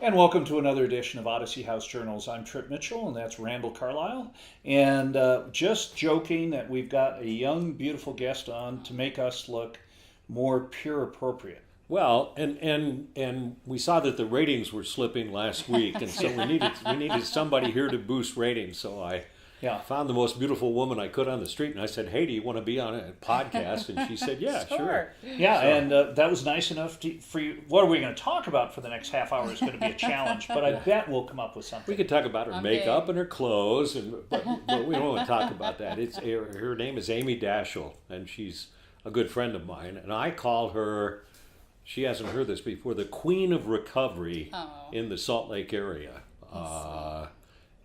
And welcome to another edition of Odyssey House Journals. I'm Trip Mitchell, and that's Randall Carlisle. And just joking that we've got a young, beautiful guest on to make us look more peer appropriate. Well, and we saw that the ratings were slipping last week, and so we needed somebody here to boost ratings. So I Yeah. found the most beautiful woman I could on the street, and I said, "Hey, do you want to be on a podcast?" And she said, "Yeah, sure." Yeah, and that was nice enough for you. What are we going to talk about for the next half hour is going to be a challenge, but I bet we'll come up with something. We could talk about her Okay. makeup and her clothes, but we don't want to talk about that. Her name is Amy Daeschel, and she's a good friend of mine, and I call her. She hasn't heard this before. The Queen of Recovery in the Salt Lake area,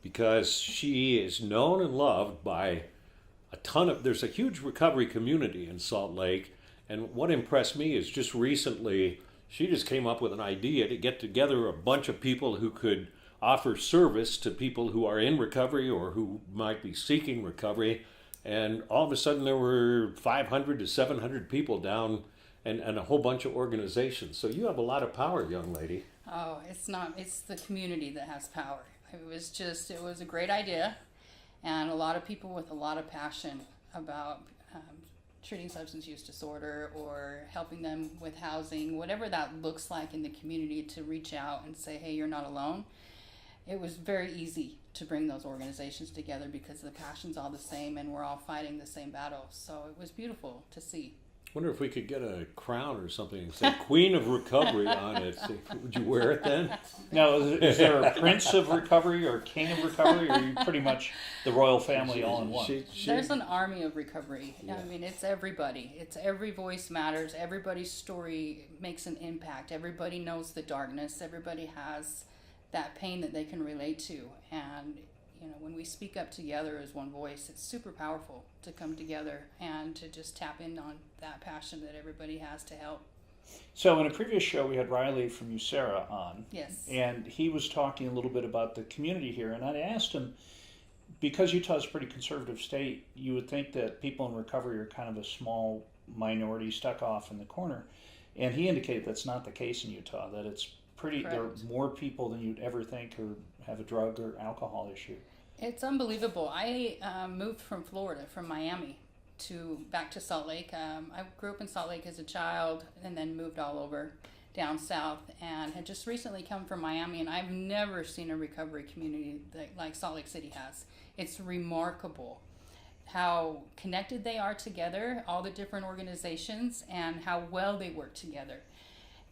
because she is known and loved by a ton of. There's a huge recovery community in Salt Lake, and what impressed me is just recently she just came up with an idea to get together a bunch of people who could offer service to people who are in recovery or who might be seeking recovery, and all of a sudden there were 500 to 700 people down. And a whole bunch of organizations. So you have a lot of power, young lady. Oh, it's the community that has power. It was a great idea, and a lot of people with a lot of passion about treating substance use disorder or helping them with housing, whatever that looks like in the community, to reach out and say, hey, you're not alone. It was very easy to bring those organizations together because the passion's all the same and we're all fighting the same battle. So it was beautiful to see. Wonder if we could get a crown or something and say Queen of Recovery on it. Would you wear it then? Now, is there a Prince of Recovery or King of Recovery, or are you pretty much the royal family all in one? There's an army of recovery. Yeah. I mean, it's everybody. It's every voice matters. Everybody's story makes an impact. Everybody knows the darkness. Everybody has that pain that they can relate to. And, when we speak up together as one voice, it's super powerful to come together and to just tap in on that passion that everybody has to help. So in a previous show, we had Riley from USERRA on. Yes. And he was talking a little bit about the community here. And I asked him, because Utah's a pretty conservative state, you would think that people in recovery are kind of a small minority stuck off in the corner. And he indicated that's not the case in Utah, that it's there are more people than you'd ever think who have a drug or alcohol issue. It's unbelievable. I moved from Florida, from Miami, back to Salt Lake. I grew up in Salt Lake as a child and then moved all over down south and had just recently come from Miami, and I've never seen a recovery community like Salt Lake City has. It's remarkable how connected they are together, all the different organizations, and how well they work together.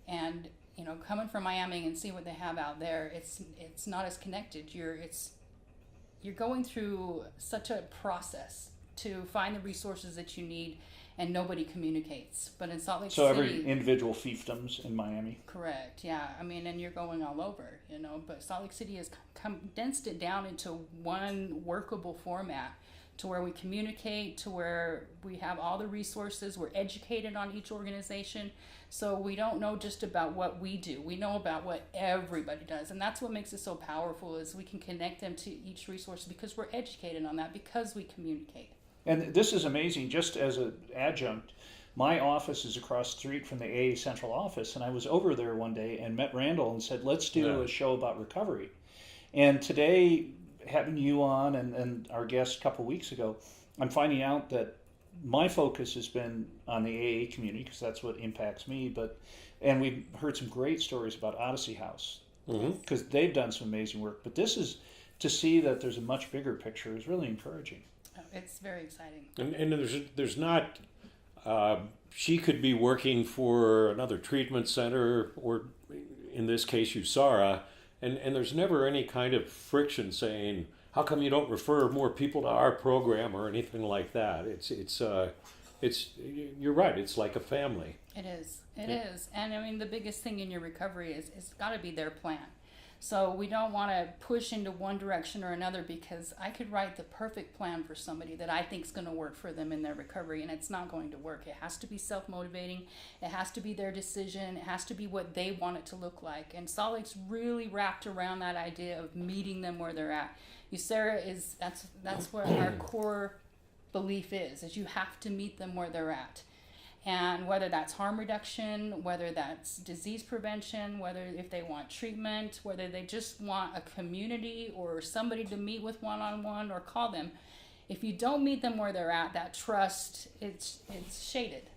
And coming from Miami and see what they have out there, it's not as connected. You're going through such a process to find the resources that you need, and nobody communicates. But in Salt Lake City, every individual fiefdoms in Miami. Correct. Yeah. I mean, and you're going all over, But Salt Lake City has condensed it down into one workable format, to where we communicate, to where we have all the resources, we're educated on each organization. So we don't know just about what we do. We know about what everybody does. And that's what makes it so powerful, is we can connect them to each resource because we're educated on that, because we communicate. And this is amazing. Just as an adjunct, my office is across the street from the AA central office, and I was over there one day and met Randall and said, let's do a show about recovery. And today, having you on and our guest a couple weeks ago, I'm finding out that my focus has been on the AA community because that's what impacts me. And we've heard some great stories about Odyssey House because they've done some amazing work. But this is, to see that there's a much bigger picture, is really encouraging. It's very exciting. And there's not. She could be working for another treatment center, or in this case, USARA. And there's never any kind of friction saying, how come you don't refer more people to our program or anything like that? It's you're right. It's like a family. It is. It is. And I mean, the biggest thing in your recovery is it's got to be their plan. So we don't want to push into one direction or another, because I could write the perfect plan for somebody that I think is going to work for them in their recovery, and it's not going to work. It has to be self-motivating. It has to be their decision. It has to be what they want it to look like. And Salt Lake's really wrapped around that idea of meeting them where they're at. USERRA is, that's what our core belief is you have to meet them where they're at. And whether that's harm reduction, whether that's disease prevention, whether if they want treatment, whether they just want a community or somebody to meet with one-on-one or call them, if you don't meet them where they're at, that trust, it's shaded.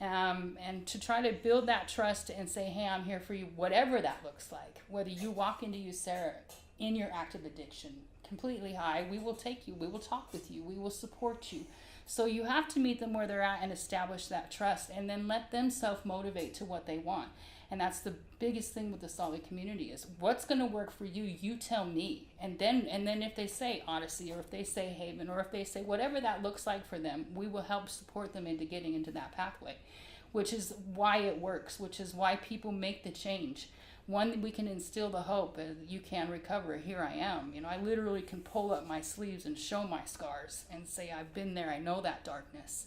And to try to build that trust and say, hey, I'm here for you, whatever that looks like. Whether you walk into USERRA in your active addiction, completely high, we will take you, we will talk with you, we will support you. So you have to meet them where they're at and establish that trust, and then let them self-motivate to what they want. And that's the biggest thing with the Salt Lake community is what's going to work for you, you tell me. And then if they say Odyssey, or if they say Haven, or if they say whatever that looks like for them, we will help support them into getting into that pathway, which is why it works, which is why people make the change. One, we can instill the hope that you can recover. Here I am. I literally can pull up my sleeves and show my scars and say, I've been there. I know that darkness.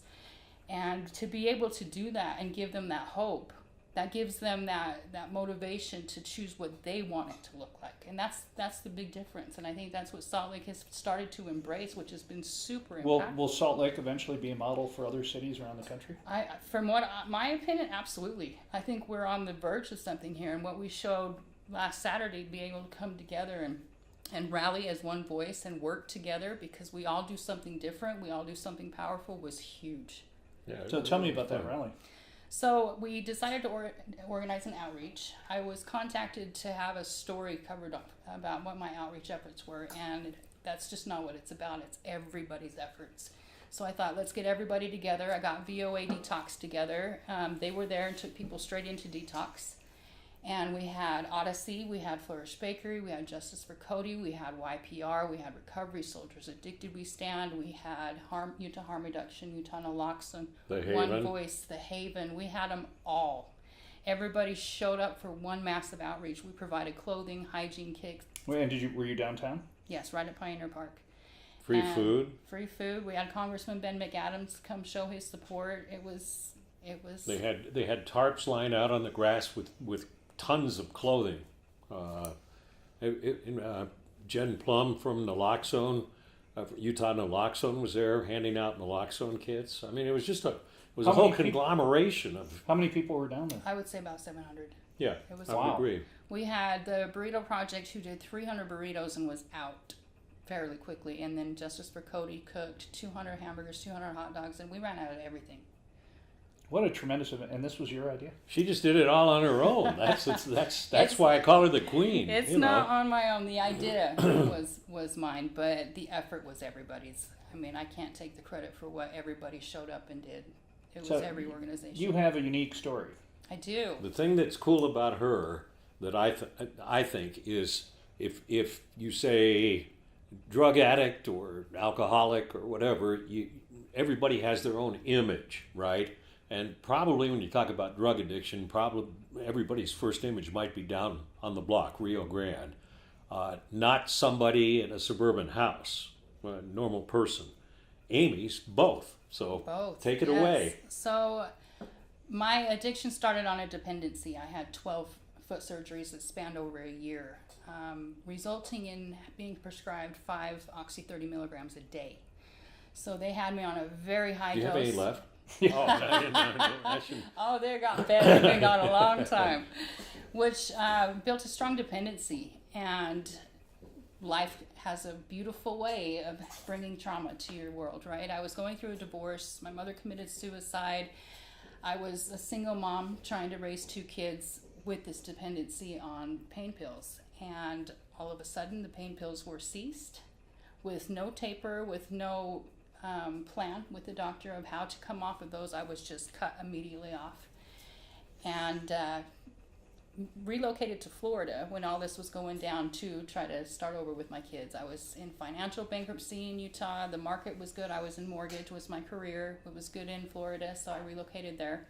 And to be able to do that and give them that hope, that gives them that motivation to choose what they want it to look like. And that's the big difference. And I think that's what Salt Lake has started to embrace, which has been super impactful. Will Salt Lake eventually be a model for other cities around the country? From my opinion, absolutely. I think we're on the verge of something here. And what we showed last Saturday, being able to come together and rally as one voice and work together because we all do something different, we all do something powerful, was huge. Yeah, so tell me about that rally. So we decided to organize an outreach. I was contacted to have a story covered up about what my outreach efforts were, and that's just not what it's about. It's everybody's efforts. So I thought, let's get everybody together. I got VOA Detox together. They were there and took people straight into detox. And we had Odyssey, we had Flourish Bakery, we had Justice for Cody, we had YPR, we had Recovery Soldiers Addicted We Stand, we had Utah Harm Reduction, Utah Naloxone, One Voice, The Haven. We had them all. Everybody showed up for one massive outreach. We provided clothing, hygiene kits. Wait, and were you downtown? Yes, right at Pioneer Park. Free food. Free food. We had Congressman Ben McAdams come show his support. It was. They had tarps lined out on the grass with tons of clothing. Jen Plum from Naloxone, Utah Naloxone, was there handing out Naloxone kits. I mean, it was just a whole conglomeration of. How many people were down there? I would say about 700. Yeah, I would agree. We had the Burrito Project who did 300 burritos and was out fairly quickly, and then Justice for Cody cooked 200 hamburgers, 200 hot dogs, and we ran out of everything. What a tremendous event! And this was your idea? She just did it all on her own. That's why I call her the queen. It's not on my own. The idea was mine, but the effort was everybody's. I mean, I can't take the credit for what everybody showed up and did. It was every organization. You have a unique story. I do. The thing that's cool about her that I think is if you say drug addict or alcoholic or whatever, everybody has their own image, right? And probably when you talk about drug addiction, probably everybody's first image might be down on the block, Rio Grande, not somebody in a suburban house, a normal person. Amy's both. So take it away. So my addiction started on a dependency. I had 12 foot surgeries that spanned over a year, resulting in being prescribed 5 oxy 30 milligrams a day. So they had me on a very high dose. Do you have any left? Oh, they got better. They got a long time, which built a strong dependency. And life has a beautiful way of bringing trauma to your world, right? I was going through a divorce. My mother committed suicide. I was a single mom trying to raise 2 kids with this dependency on pain pills. And all of a sudden, the pain pills were ceased with no taper, with no plan with the doctor of how to come off of those. I was just cut immediately off and relocated to Florida when all this was going down to try to start over with my kids. I was in financial bankruptcy in Utah. The market was good. I was in mortgage, was my career. It was good in Florida, so I relocated there.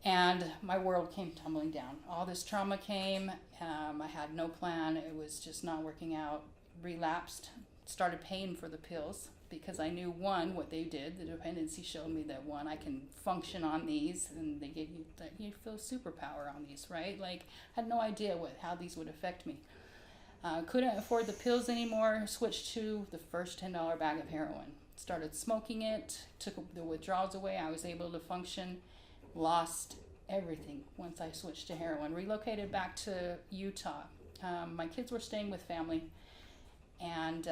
And my world came tumbling down. All this trauma came. I had no plan. It was just not working out. Relapsed. Started paying for the pills because I knew, one, what they did. The dependency showed me that, one, I can function on these, and they give you that you feel superpower on these, right? Like, I had no idea how these would affect me. Couldn't afford the pills anymore, switched to the first $10 bag of heroin. Started smoking it, took the withdrawals away. I was able to function, lost everything once I switched to heroin. Relocated back to Utah. My kids were staying with family and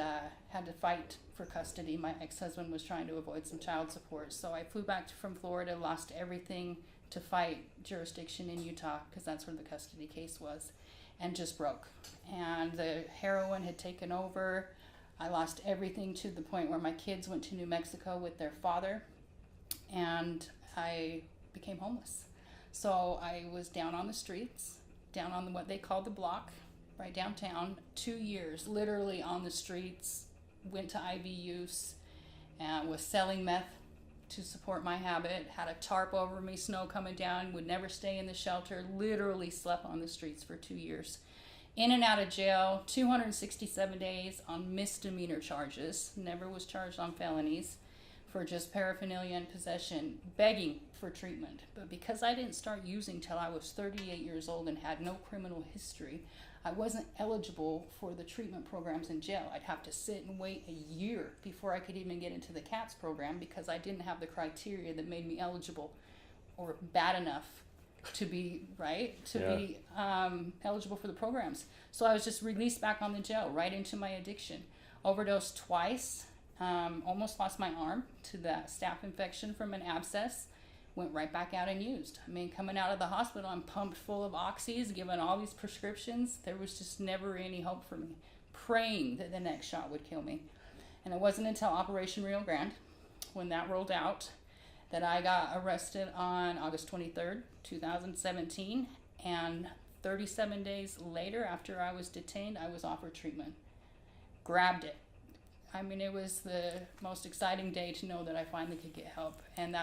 had to fight for custody. My ex-husband was trying to avoid some child support. So I flew back from Florida, lost everything to fight jurisdiction in Utah because that's where the custody case was, and just broke. And the heroin had taken over. I lost everything to the point where my kids went to New Mexico with their father, and I became homeless. So I was down on the streets, down on what they called the block, right downtown, 2 years, literally on the streets, went to IV use, and was selling meth to support my habit, had a tarp over me, snow coming down, would never stay in the shelter, literally slept on the streets for 2 years. In and out of jail, 267 days on misdemeanor charges, never was charged on felonies, for just paraphernalia and possession, begging for treatment. But because I didn't start using till I was 38 years old and had no criminal history, I wasn't eligible for the treatment programs in jail. I'd have to sit and wait a year before I could even get into the CATS program because I didn't have the criteria that made me eligible or bad enough to be eligible for the programs. So I was just released back on the jail, right into my addiction. Overdosed twice, almost lost my arm to that staph infection from an abscess. Went right back out and used. I mean, coming out of the hospital, I'm pumped full of oxys, given all these prescriptions. There was just never any hope for me. Praying that the next shot would kill me. And it wasn't until Operation Rio Grande, when that rolled out, that I got arrested on August 23rd, 2017. And 37 days later, after I was detained, I was offered treatment. Grabbed it. I mean, it was the most exciting day to know that I finally could get help. And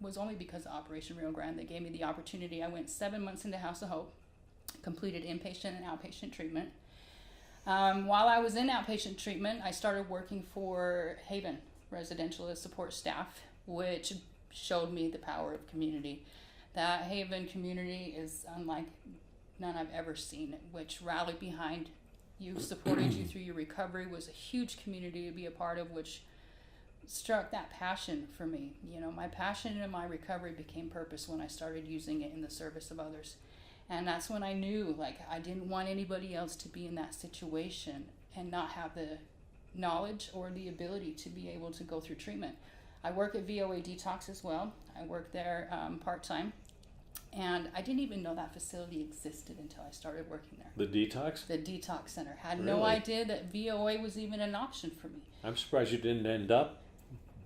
was only because of Operation Rio Grande. They gave me the opportunity. I went 7 months into House of Hope, completed inpatient and outpatient treatment. While I was in outpatient treatment, I started working for Haven Residential Support Staff, which showed me the power of community. That Haven community is unlike none I've ever seen, which rallied behind you, supported you through your recovery, was a huge community to be a part of, which struck that passion for me. You know, my passion and my recovery became purpose when I started using it in the service of others. And that's when I knew, like, I didn't want anybody else to be in that situation and not have the knowledge or the ability to be able to go through treatment. I work at VOA Detox as well. I work there part-time. And I didn't even know that facility existed until I started working there. The detox? The detox center. Had Really? no idea that VOA was even an option for me. I'm surprised you didn't end up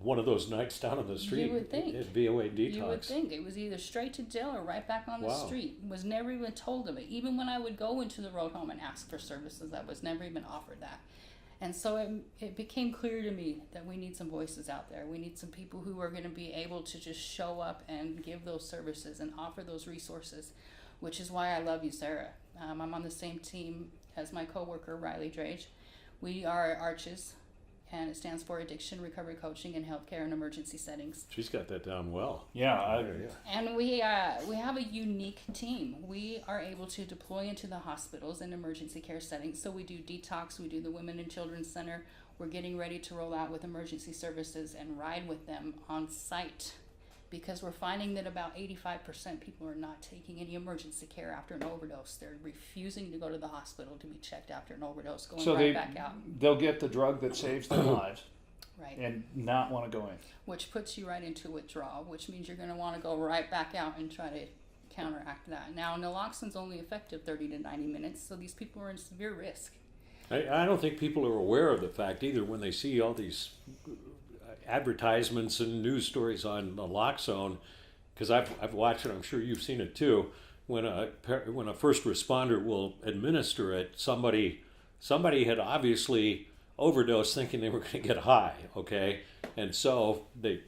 one of those nights down on the street. You would think. At VOA Detox. You would think. It was either straight to jail or right back on the Wow. street. Was never even told of it. Even when I would go into the road home and ask for services, I was never even offered that. And so it became clear to me that we need some voices out there. We need some people who are going to be able to just show up and give those services and offer those resources, which is why I love you, Sarah. I'm on the same team as my coworker, Riley Drage. We are ARCHES, and it stands for Addiction Recovery Coaching in Healthcare and Emergency Settings. She's got that down well. Yeah, And we have a unique team. We are able to deploy into the hospitals and emergency care settings. So we do detox, we do the Women and Children's Center. We're getting ready to roll out with emergency services and ride with them on site, because we're finding that about 85% people are not taking any emergency care after an overdose. They're refusing to go to the hospital to be checked after an overdose, going so right back out. they'll get the drug that saves their lives Right. and not want to go in. Which puts you right into withdrawal, which means you're going to want to go right back out and try to counteract that. Now, naloxone's only effective 30 to 90 minutes, so these people are in severe risk. I don't think people are aware of the fact either when they see all these advertisements and news stories on the Lockzone, because I've watched it. I'm sure you've seen it too. When a first responder will administer it, somebody had obviously overdosed thinking they were going to get high, okay, and so they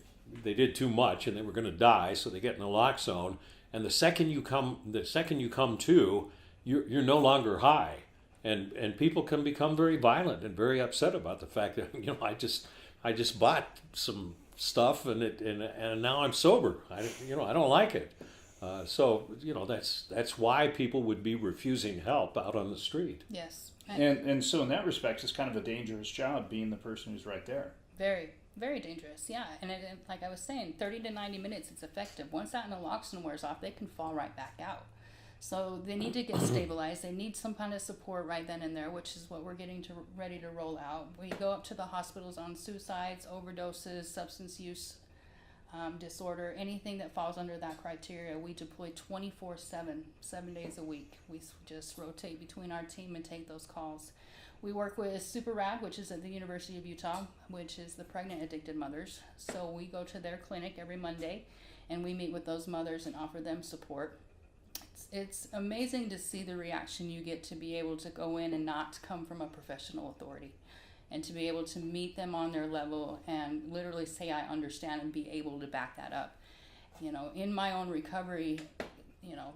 did too much and they were going to die, so they get naloxone, and the second you come to, you're no longer high, and people can become very violent and very upset about the fact that I just bought some stuff and now I'm sober. I don't like it. So that's why people would be refusing help out on the street. Yes. And so in that respect, it's kind of a dangerous job being the person who's right there. Very, very dangerous, yeah. And like I was saying, 30 to 90 minutes, it's effective. Once that naloxone wears off, they can fall right back out. So they need to get stabilized. They need some kind of support right then and there, which is what we're getting ready to roll out. We go up to the hospitals on suicides, overdoses, substance use disorder, anything that falls under that criteria. We deploy 24/7, 7 days a week. We just rotate between our team and take those calls. We work with Super Rad, which is at the University of Utah, which is the pregnant addicted mothers. So we go to their clinic every Monday, and we meet with those mothers and offer them support. It's amazing to see the reaction you get to be able to go in and not come from a professional authority, and to be able to meet them on their level and literally say, I understand, and be able to back that up. In my own recovery,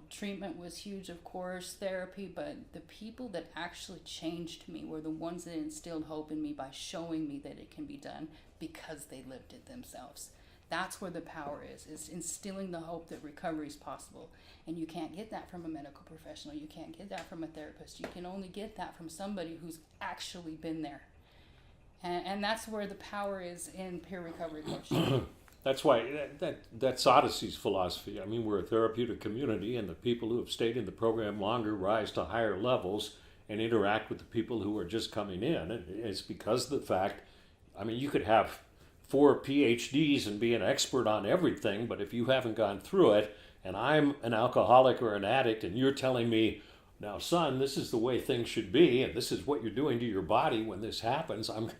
treatment was huge, of course, therapy, but the people that actually changed me were the ones that instilled hope in me by showing me that it can be done because they lived it themselves. That's where the power is instilling the hope that recovery is possible. And you can't get that from a medical professional. You can't get that from a therapist. You can only get that from somebody who's actually been there. And that's where the power is in peer recovery coaching. That's why that's Odyssey's philosophy. I mean, we're a therapeutic community, and the people who have stayed in the program longer rise to higher levels and interact with the people who are just coming in. And it's because of the fact, I mean, you could have 4 PhDs and be an expert on everything, but if you haven't gone through it, and I'm an alcoholic or an addict, and you're telling me, now, son, this is the way things should be, and this is what you're doing to your body when this happens, I'm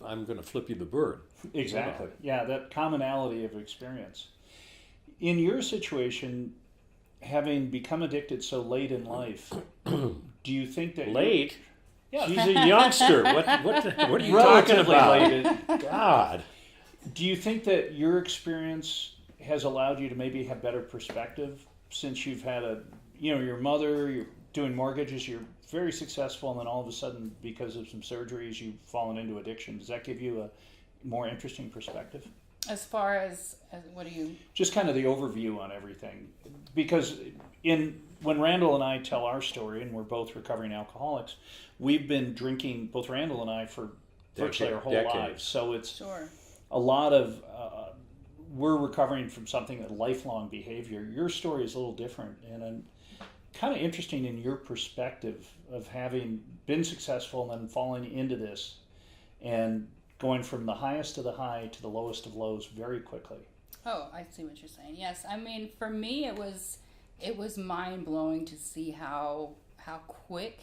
going to flip you the bird. Exactly. Yeah, that commonality of experience. In your situation, having become addicted so late in life, do you think that late? Yeah. She's a youngster. What are you talking relatively about? late? God. Do you think that your experience has allowed you to maybe have better perspective since you've had your mother, you're doing mortgages, you're very successful, and then all of a sudden, because of some surgeries, you've fallen into addiction? Does that give you a more interesting perspective? As far as what do you... Just kind of the overview on everything. Because when Randall and I tell our story, and we're both recovering alcoholics, we've been drinking, both Randall and I, for virtually our whole lives. So it's Sure. a lot of... we're recovering from something, a lifelong behavior. Your story is a little different, and kind of interesting in your perspective of having been successful and then falling into this and going from the highest of the high to the lowest of lows very quickly. Oh, I see what you're saying. Yes, I mean, for me, it was mind blowing to see how quick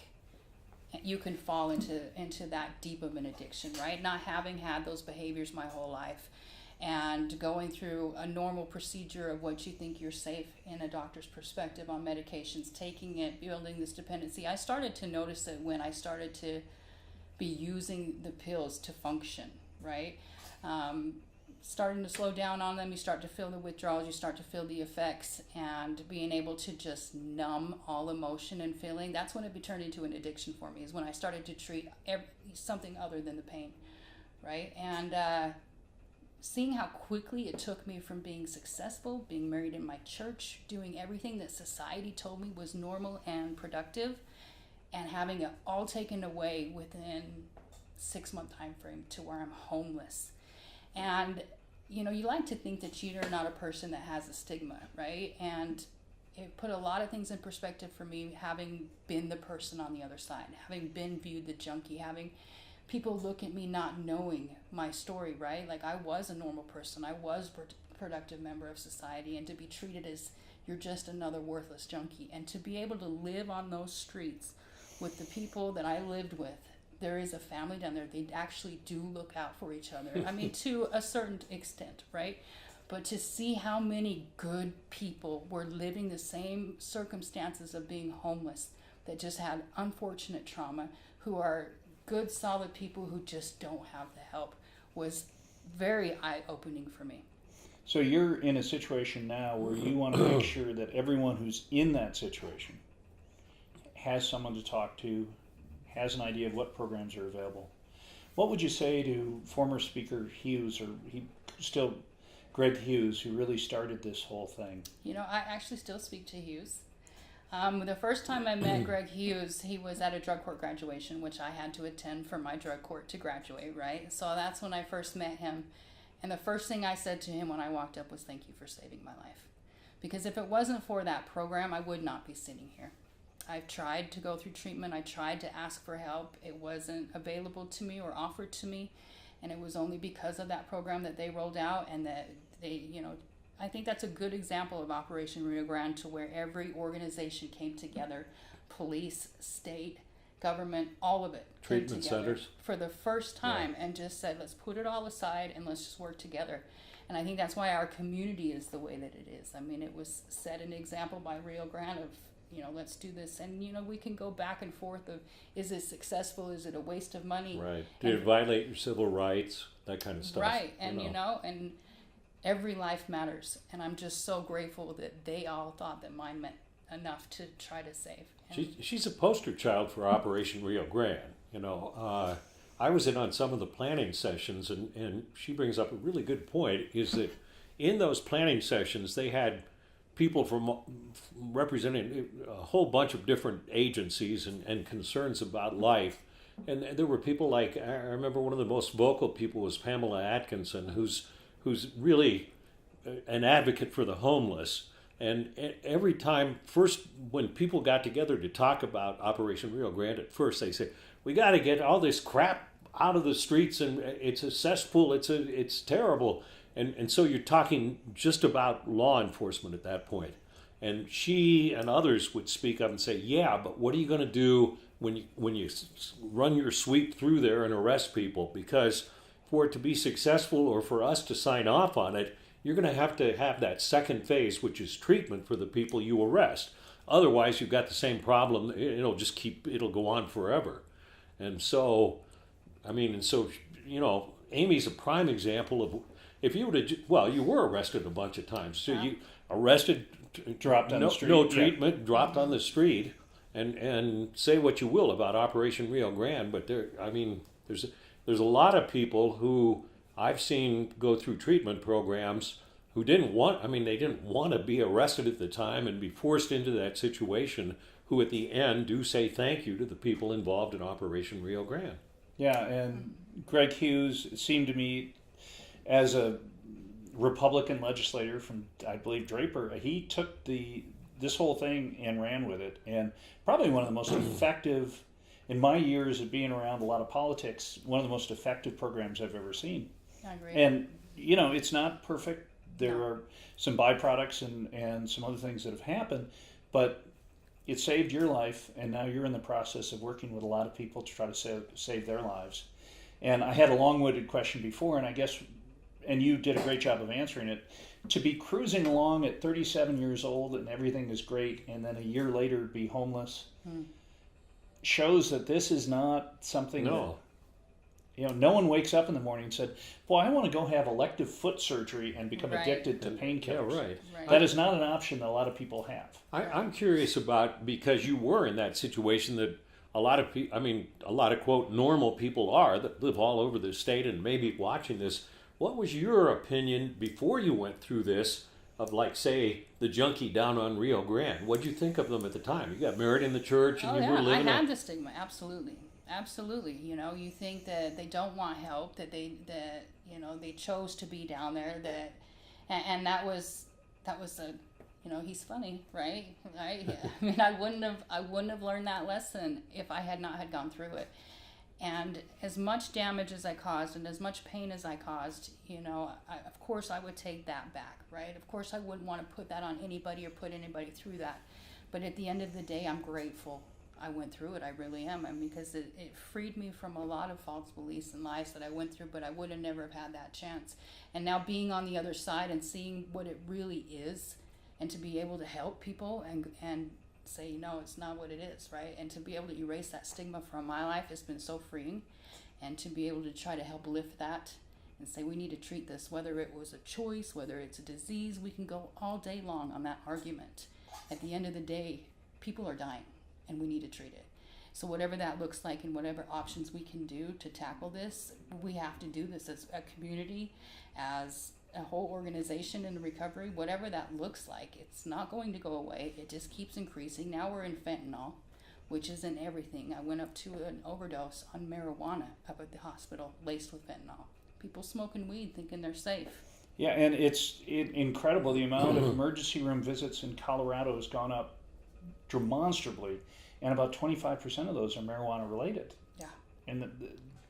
you can fall into that deep of an addiction, right? Not having had those behaviors my whole life, and going through a normal procedure of what you think you're safe in a doctor's perspective on medications, taking it, building this dependency. I started to notice it when I started to be using the pills to function, right? Starting to slow down on them, you start to feel the withdrawals, you start to feel the effects, and being able to just numb all emotion and feeling. That's when it turned into an addiction for me, is when I started to treat something other than the pain, right? And seeing how quickly it took me from being successful, being married in my church, doing everything that society told me was normal and productive, and having it all taken away within 6-month time frame to where I'm homeless. And you like to think that you're not a person that has a stigma, right? And it put a lot of things in perspective for me, having been the person on the other side, having been viewed the junkie, having people look at me not knowing my story, right? Like, I was a normal person. I was a productive member of society, and to be treated as you're just another worthless junkie, and to be able to live on those streets with the people that I lived with. There is a family down there. They actually do look out for each other. I mean, to a certain extent, right? But to see how many good people were living the same circumstances of being homeless, that just had unfortunate trauma, who are good, solid people who just don't have the help, was very eye-opening for me. So you're in a situation now where you want to make sure that everyone who's in that situation has someone to talk to, has an idea of what programs are available. What would you say to former Speaker Hughes, or he still Greg Hughes, who really started this whole thing. You know, I actually still speak to Hughes. The first time I met Greg Hughes, he was at a drug court graduation, which I had to attend for my drug court to graduate, right? So that's when I first met him. And the first thing I said to him when I walked up was, "Thank you for saving my life." Because if it wasn't for that program, I would not be sitting here. I've tried to go through treatment. I tried to ask for help. It wasn't available to me or offered to me. And it was only because of that program that they rolled out, and that they, you know, I think that's a good example of Operation Rio Grande, to where every organization came together, police, state, government, all of it came Treatment together centers. for the first time, and just said, let's put it all aside and let's just work together. And I think that's why our community is the way that it is. I mean, it was set an example by Rio Grande of, you know, let's do this. And, you know, we can go back and forth of, is it successful? Is it a waste of money? Right. Did it violate your civil rights? That kind of stuff. Right. And, you know, and every life matters. And I'm just so grateful that they all thought that mine meant enough to try to save. And She's a poster child for Operation Rio Grande. You know, I was in on some of the planning sessions, and she brings up a really good point, is that in those planning sessions, they had people from representing a whole bunch of different agencies and concerns about life. And there were people like, I remember one of the most vocal people was Pamela Atkinson, who's really an advocate for the homeless. And every time, first, when people got together to talk about Operation Rio Grande, at first they said, we got to get all this crap out of the streets, and it's a cesspool, it's terrible. And so you're talking just about law enforcement at that point. And she and others would speak up and say, yeah, but what are you going to do when you run your sweep through there and arrest people? Because for it to be successful, or for us to sign off on it, you're going to have that second phase, which is treatment for the people you arrest. Otherwise, you've got the same problem. It'll go on forever. And so, you know, Amy's a prime example of, if you would have, well, you were arrested a bunch of times. So you arrested, Dropped on the street. no treatment, dropped on the street, and say what you will about Operation Rio Grande, but there's a lot of people who I've seen go through treatment programs who didn't want to be arrested at the time and be forced into that situation, who at the end do say thank you to the people involved in Operation Rio Grande. Yeah, and Greg Hughes, it seemed to me, as a Republican legislator from, I believe, Draper, he took this whole thing and ran with it. And probably one of the most effective, in my years of being around a lot of politics, one of the most effective programs I've ever seen. I agree. And, you know, it's not perfect. There are some byproducts and some other things that have happened, but it saved your life, and now you're in the process of working with a lot of people to try to save their lives. And I had a long-winded question before, and I guess, and you did a great job of answering it, to be cruising along at 37 years old and everything is great, and then a year later be homeless, shows that this is not something that, you know, no one wakes up in the morning and said, boy, I want to go have elective foot surgery and become addicted to painkillers. Yeah, right. That is not an option that a lot of people have. I'm curious about, because you were in that situation that a lot of people, a lot of, quote, normal people are, that live all over the state and maybe watching this. What was your opinion before you went through this of, like, say, the junkie down on Rio Grande? What'd you think of them at the time? You got married in the church and you were living. I had the stigma, absolutely. You know, you think that they don't want help, that they chose to be down there, and that was a, you know, he's funny, right? I mean, I wouldn't have learned that lesson if I had not had gone through it. And as much damage as I caused and as much pain as I caused, you know, of course I would take that back, right? Of course I wouldn't want to put that on anybody or put anybody through that. But at the end of the day, I'm grateful I went through it. I really am. Because it freed me from a lot of false beliefs and lies that I went through, but I would have never have had that chance. And now being on the other side and seeing what it really is, and to be able to help people and say, no, it's not what it is, right? And to be able to erase that stigma from my life has been so freeing. And to be able to try to help lift that and say, we need to treat this, whether it was a choice, whether it's a disease, we can go all day long on that argument. At the end of the day, people are dying and we need to treat it. So whatever that looks like and whatever options we can do to tackle this, we have to do this as a community, as a whole organization in recovery, whatever that looks like. It's not going to go away. It just keeps increasing. Now we're in fentanyl, which is in everything. I went up to an overdose on marijuana up at the hospital laced with fentanyl. People smoking weed thinking they're safe. Yeah, and it's incredible. The amount of emergency room visits in Colorado has gone up demonstrably, and about 25% of those are marijuana related. Yeah. And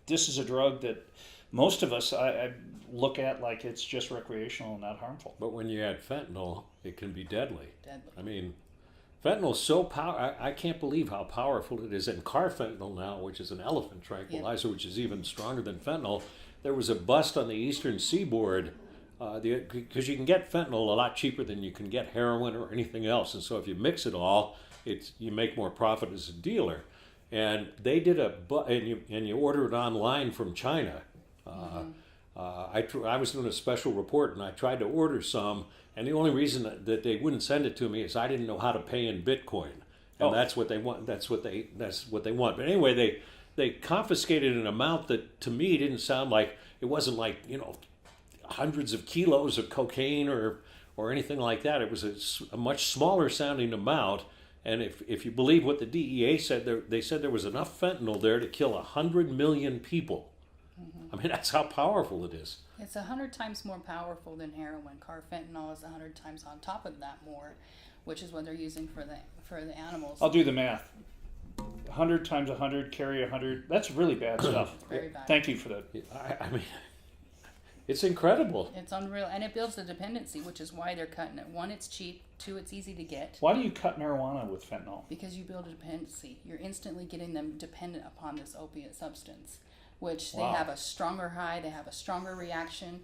this is a drug that most of us I look at like it's just recreational and not harmful. But when you add fentanyl, it can be deadly. Deadly. I mean, fentanyl's so I can't believe how powerful it is. And carfentanil now, which is an elephant tranquilizer, which is even stronger than fentanyl. There was a bust on the eastern seaboard because you can get fentanyl a lot cheaper than you can get heroin or anything else. And so if you mix it all, you make more profit as a dealer. And they did and you order it online from China. I was doing a special report and I tried to order some, and the only reason that they wouldn't send it to me is I didn't know how to pay in Bitcoin, and that's what they want. That's what they want. But anyway, they confiscated an amount that to me didn't sound like it wasn't like hundreds of kilos of cocaine or anything like that. It was a much smaller sounding amount. And if you believe what the DEA said, they said there was enough fentanyl there to kill 100 million people. I mean, that's how powerful it is. It's 100 times more powerful than heroin. Carfentanil is 100 times on top of that more, which is what they're using for the animals. I'll do the math. 100 times 100, carry 100. That's really bad stuff. Very bad. Thank you for that. I mean, it's incredible. It's unreal, and it builds a dependency, which is why they're cutting it. One, it's cheap. Two, it's easy to get. Why do you cut marijuana with fentanyl? Because you build a dependency. You're instantly getting them dependent upon this opiate substance, which Wow. they have a stronger high, they have a stronger reaction.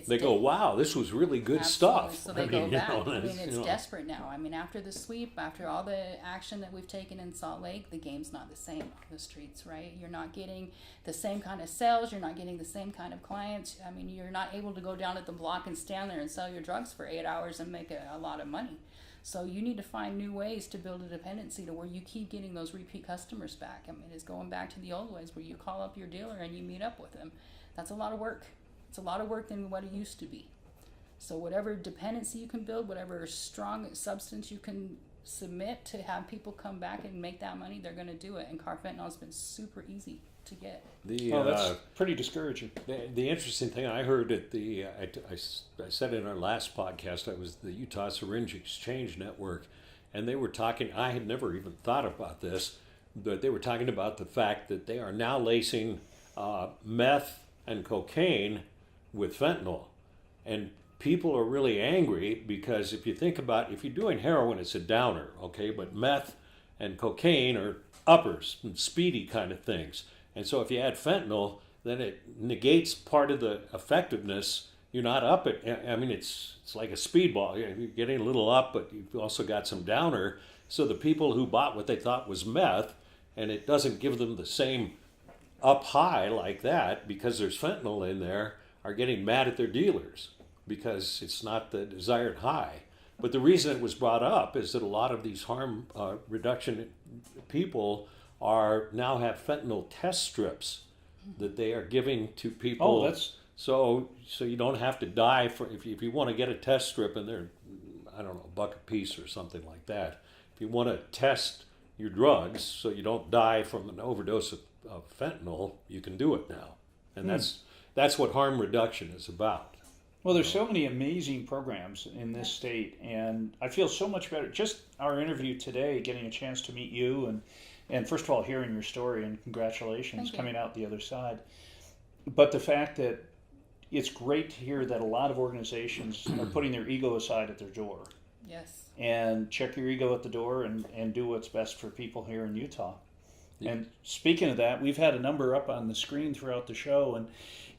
They go, wow, this was really good Absolutely. stuff. So they go back. I mean, it's, it's desperate now. I mean, after the sweep, after all the action that we've taken in Salt Lake, the game's not the same on the streets, right? You're not getting the same kind of sales. You're not getting the same kind of clients. I mean, you're not able to go down at the block and stand there and sell your drugs for 8 hours and make a lot of money. So you need to find new ways to build a dependency to where you keep getting those repeat customers back. I mean, it's going back to the old ways where you call up your dealer and you meet up with them. That's a lot of work. It's a lot of work than what it used to be. So whatever dependency you can build, whatever strong substance you can submit to have people come back and make that money, they're going to do it. And carfentanil has been super easy to get. That's pretty discouraging. The interesting thing I heard at I said in our last podcast, I was the Utah Syringe Exchange Network, and they were talking, I had never even thought about this, but they were talking about the fact that they are now lacing meth and cocaine with fentanyl. And people are really angry because if you think about, if you're doing heroin, it's a downer, okay? But meth and cocaine are uppers and speedy kind of things. And so if you add fentanyl, then it negates part of the effectiveness. You're not up it. I mean, it's like a speedball. You're getting a little up, but you've also got some downer. So the people who bought what they thought was meth, and it doesn't give them the same up high like that because there's fentanyl in there, are getting mad at their dealers because it's not the desired high. But the reason it was brought up is that a lot of these harm reduction people now have fentanyl test strips that they are giving to people. Oh, that's so you don't have to die if you want to get a test strip, and they're, I don't know, $1 a piece or something like that. If you want to test your drugs so you don't die from an overdose of fentanyl, you can do it now, and that's what harm reduction is about. Well, there's so many amazing programs in this state, and I feel so much better. Just our interview today, getting a chance to meet you, and first of all, hearing your story, and congratulations coming out the other side. But the fact that it's great to hear that a lot of organizations are putting their ego aside at their door. Yes. And check your ego at the door and do what's best for people here in Utah. And speaking of that, we've had a number up on the screen throughout the show, and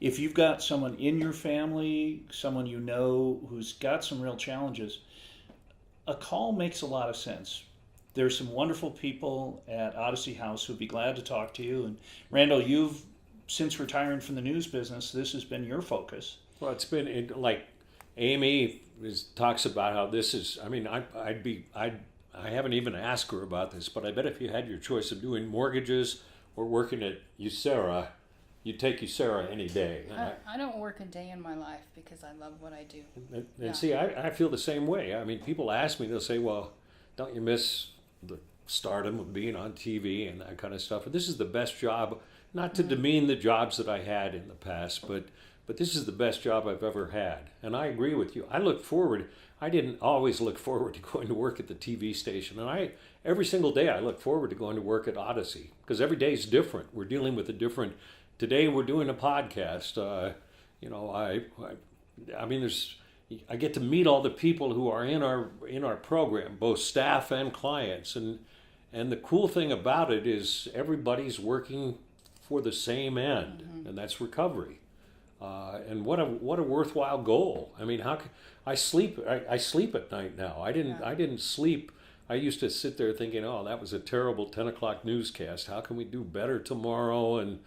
if you've got someone in your family, someone you know who's got some real challenges, a call makes a lot of sense. There's some wonderful people at Odyssey House who'd be glad to talk to you. And Randall, you've, since retiring from the news business, this has been your focus. Well, it's been like Amy talks about how this is. I mean, I haven't even asked her about this, but I bet if you had your choice of doing mortgages or working at USERA, you'd take you Sarah any day. And I don't work a day in my life because I love what I do. and see, I feel the same way. I mean, people ask me, they'll say, well, don't you miss the stardom of being on TV and that kind of stuff? This is the best job, not to demean the jobs that I had in the past, but this is the best job I've ever had. And I agree with you. I didn't always look forward to going to work at the TV station. And every single day I look forward to going to work at Odyssey, because every day is different. We're dealing with today we're doing a podcast. I mean, I get to meet all the people who are in our program, both staff and clients. And the cool thing about it is everybody's working for the same end, and that's recovery. And what a worthwhile goal. I mean, I sleep at night now. I didn't sleep. I used to sit there thinking, oh, that was a terrible 10 o'clock newscast. How can we do better tomorrow? And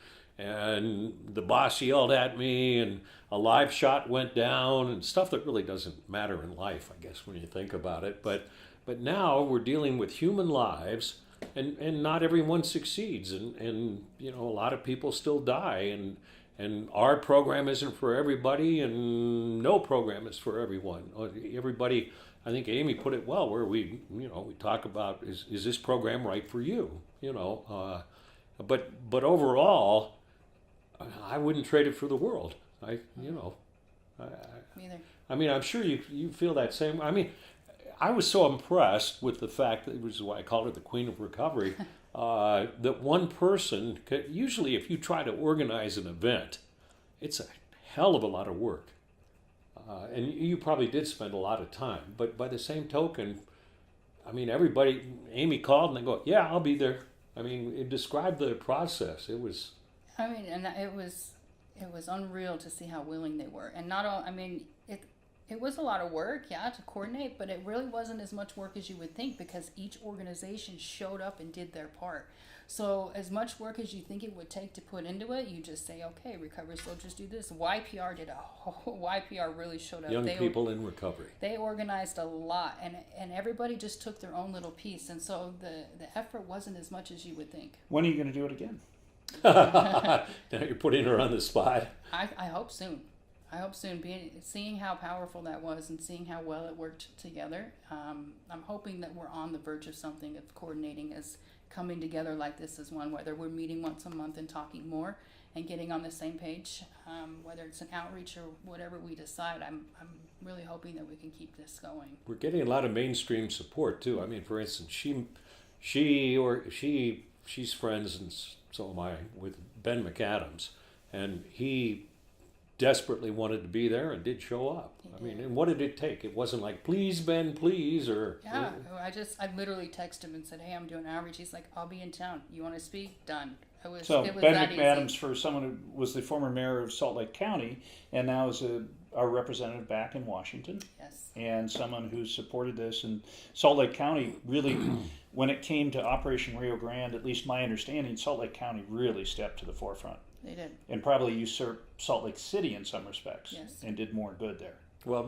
the boss yelled at me, and a live shot went down, and stuff that really doesn't matter in life, I guess, when you think about it. But now we're dealing with human lives, and not everyone succeeds, and a lot of people still die, and our program isn't for everybody, and no program is for everyone. Everybody, I think Amy put it well, where we talk about, is this program right for you? But overall, I wouldn't trade it for the world. Me either. I mean, I'm sure you feel that same. I mean, I was so impressed with the fact that, which is why I called her the Queen of Recovery, that one person usually, if you try to organize an event, it's a hell of a lot of work. And you probably did spend a lot of time. But by the same token, I mean, Amy called and they go, yeah, I'll be there. I mean, it described the process. It was... I mean, and it was unreal to see how willing they were. And not all, I mean, it was a lot of work, to coordinate, but it really wasn't as much work as you would think, because each organization showed up and did their part. So as much work as you think it would take to put into it, you just say, okay, recovery soldiers do this. YPR really showed up. Young people in recovery. They organized a lot, and everybody just took their own little piece. And so the effort wasn't as much as you would think. When are you going to do it again? Now you're putting her on the spot. I hope soon. Seeing how powerful that was and seeing how well it worked together. I'm hoping that we're on the verge of something, of coordinating as coming together like this as one, whether we're meeting once a month and talking more and getting on the same page, whether it's an outreach or whatever we decide. I'm really hoping that we can keep this going. We're getting a lot of mainstream support too. I mean, for instance, she's friends, and so am I, with Ben McAdams, and he desperately wanted to be there and did show up. I mean, and what did it take? It wasn't like, please, Ben, please, or... Yeah, I literally texted him and said, hey, I'm doing outreach. He's like, I'll be in town. You want to speak? Done. It was Ben that McAdams, easy. for someone who was the former mayor of Salt Lake County and now is our representative back in Washington. Yes. And someone who supported this. And Salt Lake County really, when it came to Operation Rio Grande, at least my understanding, Salt Lake County really stepped to the forefront. They did. And probably usurped Salt Lake City in some respects. Yes. And did more good there. Well,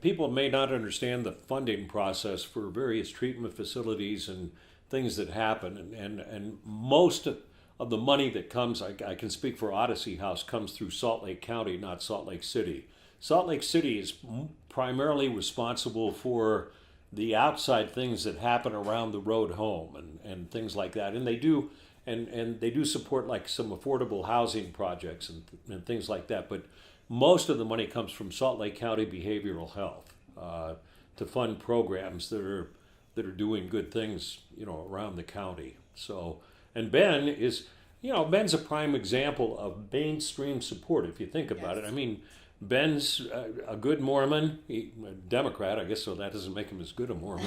people may not understand the funding process for various treatment facilities and things that happen, and most of the money that comes, I can speak for Odyssey House, comes through Salt Lake County, not Salt Lake City. Salt Lake City is primarily responsible for the outside things that happen around the road home and things like that, and they do. And they do support like some affordable housing projects and things like that. But most of the money comes from Salt Lake County Behavioral Health to fund programs that are doing good things, around the county. So, and Ben's a prime example of mainstream support if you think about it. I mean, Ben's a good Mormon, a Democrat, I guess, so that doesn't make him as good a Mormon.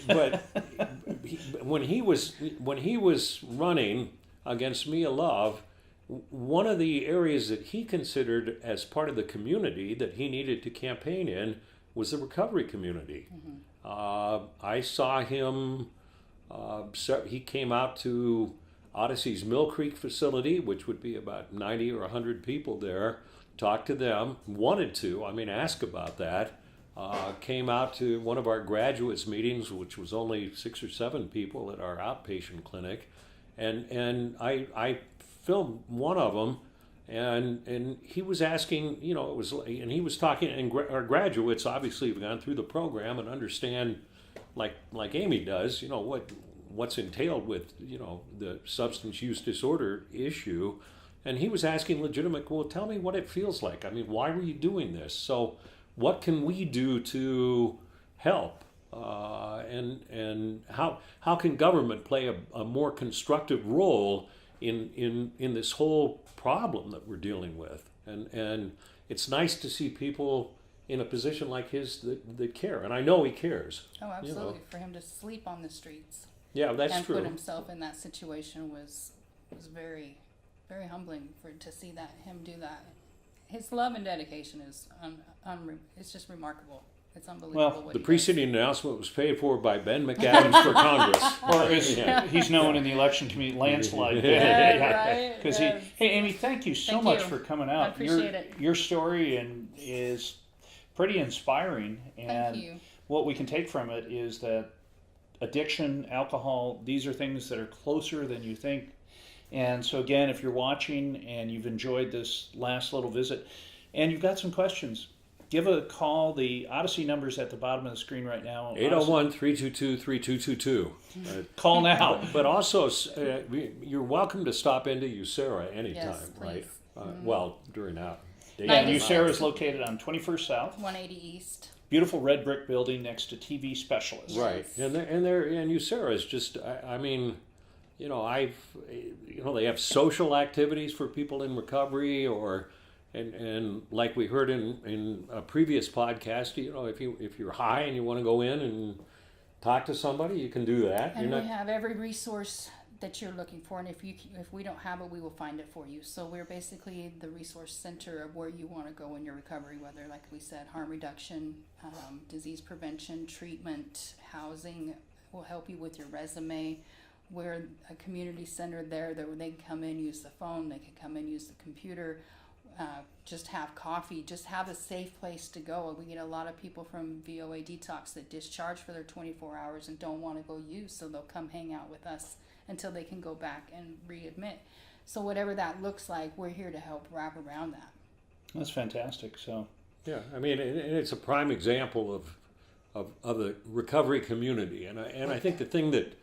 But when he was running against Mia Love, one of the areas that he considered as part of the community that he needed to campaign in was the recovery community. Mm-hmm. I saw him. He came out to Odyssey's Mill Creek facility, which would be about 90 or 100 people there, talked to them, ask about that, came out to one of our graduates meetings, which was only 6 or 7 people at our outpatient clinic, and I filmed one of them, and he was asking, it was, and he was talking, and our graduates obviously have gone through the program and understand, like Amy does, what's entailed with the substance use disorder issue. And he was asking legitimate, well, tell me what it feels like. I mean, why were you doing this? So what can we do to help? And how can government play a more constructive role in this whole problem that we're dealing with? And it's nice to see people in a position like his that care. And I know he cares. Oh, absolutely. For him to sleep on the streets. Yeah, that's and true. Put himself in that situation was very, very humbling to see him do that. His love and dedication is it's just remarkable. It's unbelievable. Well, the preceding announcement was paid for by Ben McAdams for Congress. Or as he's known in the election community, Landslide. Right. Because hey, Amy, thank you so much for coming out. I appreciate it. Your story is pretty inspiring, and Thank you. what we can take from it is that addiction, alcohol, these are things that are closer than you think. And so again, if you're watching and you've enjoyed this last little visit and you've got some questions, give a call. The Odyssey number's at the bottom of the screen right now. 801-322-3222. Call now. But also, you're welcome to stop into USERA anytime, Yes, right? please. Well, during that day. Yeah, Nice. USERA is located on 21st South. 180 East. Beautiful red brick building next to TV Specialist. Right, and USERA is just, I mean, they have social activities for people in recovery, and like we heard in a previous podcast, if you're high and you want to go in and talk to somebody, you can do that. And we have every resource that you're looking for, and if we don't have it, we will find it for you. So we're basically the resource center of where you want to go in your recovery, whether, like we said, harm reduction, disease prevention, treatment, housing. We'll help you with your resume. We're a community center there that they can come in, use the phone, they can come in, use the computer, just have coffee, just have a safe place to go. We get a lot of people from VOA Detox that discharge for their 24 hours and don't want to go use, so they'll come hang out with us until they can go back and readmit. So whatever that looks like, we're here to help wrap around that. That's fantastic. So yeah, I mean, and it's a prime example of the recovery community, and I think the thing that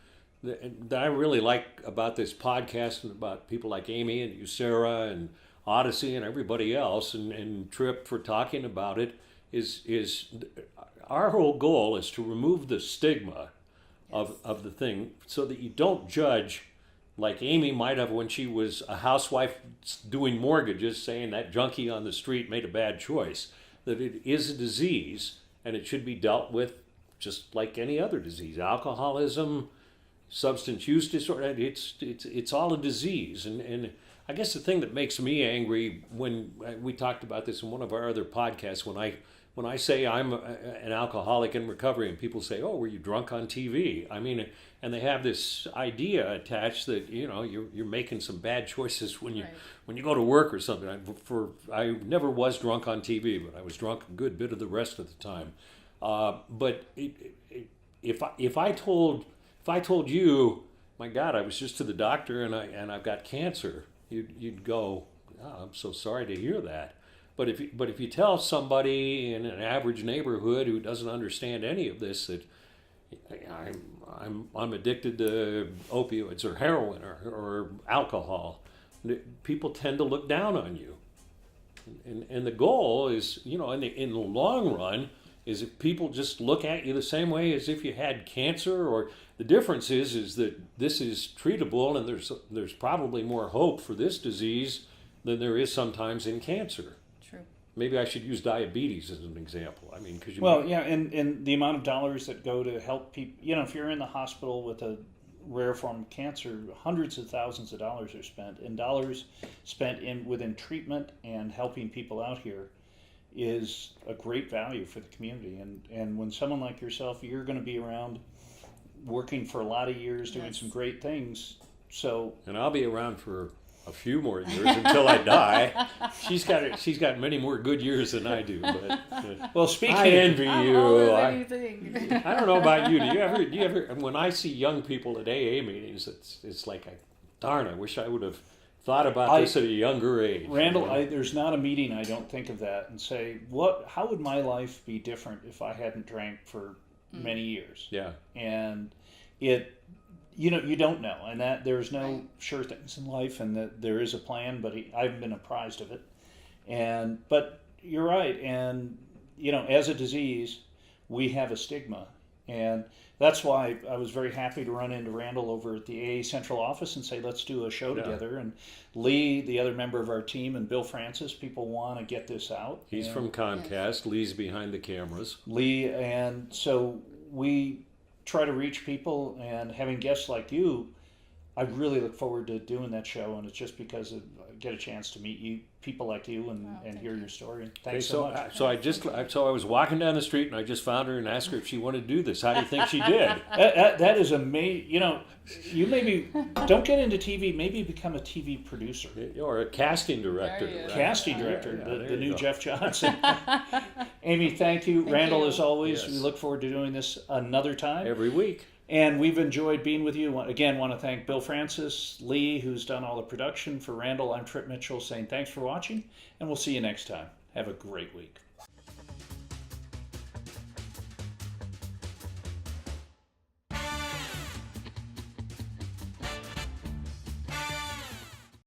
I really like about this podcast and about people like Amy and USERA and Odyssey and everybody else and Tripp for talking about it is our whole goal is to remove the stigma of the thing, so that you don't judge like Amy might have when she was a housewife doing mortgages, saying that junkie on the street made a bad choice. That it is a disease and it should be dealt with just like any other disease. Alcoholism, substance use disorder, it's all a disease. And I guess the thing that makes me angry, when we talked about this in one of our other podcasts, when I say I'm an alcoholic in recovery and people say, oh, were you drunk on TV? I mean, and they have this idea attached that, you're making some bad choices when you go to work or something. I never was drunk on TV, but I was drunk a good bit of the rest of the time. But if I told you, my God, I was just to the doctor and I've got cancer, you'd go, oh, I'm so sorry to hear that. But if you tell somebody in an average neighborhood who doesn't understand any of this that I'm addicted to opioids or heroin or alcohol, people tend to look down on you. And the goal is, in the long run, is if people just look at you the same way as if you had cancer. Or the difference is that this is treatable, and there's probably more hope for this disease than there is sometimes in cancer. True. Maybe I should use diabetes as an example. I mean, because and the amount of dollars that go to help people. If you're in the hospital with a rare form of cancer, hundreds of thousands of dollars are spent, and dollars spent within treatment and helping people out here is a great value for the community. And when someone like yourself, you're going to be around working for a lot of years, doing some great things. And I'll be around for a few more years until I die. She's got many more good years than I do. But speaking, I envy you. I don't know about you. Do you ever? When I see young people at AA meetings, it's like Darn, I wish I would have thought about this at a younger age. Randall, there's not a meeting I don't think of that and say, how would my life be different if I hadn't drank for many years? Yeah. And you don't know, and that there's no sure things in life, and that there is a plan, but I've been apprised of it. But you're right, and as a disease, we have a stigma, and that's why I was very happy to run into Randall over at the AA Central office and say, let's do a show together. And Lee, the other member of our team, and Bill Francis, people want to get this out. He's from Comcast. Lee's behind the cameras. Lee, and so we try to reach people, and having guests like you, I really look forward to doing that show, and it's just because I get a chance to meet people like you and hear your story. Thanks so much. So I was walking down the street and I just found her and asked her if she wanted to do this. How do you think she did? That is amazing. You maybe don't get into TV. Maybe become a TV producer or a casting director. Casting director, the new Jeff Johnson. Amy, thank you. Randall, as always, we look forward to doing this another time. Every week. And we've enjoyed being with you. Again, want to thank Bill Francis, Lee, who's done all the production. For Randall, I'm Trip Mitchell saying thanks for watching, and we'll see you next time. Have a great week.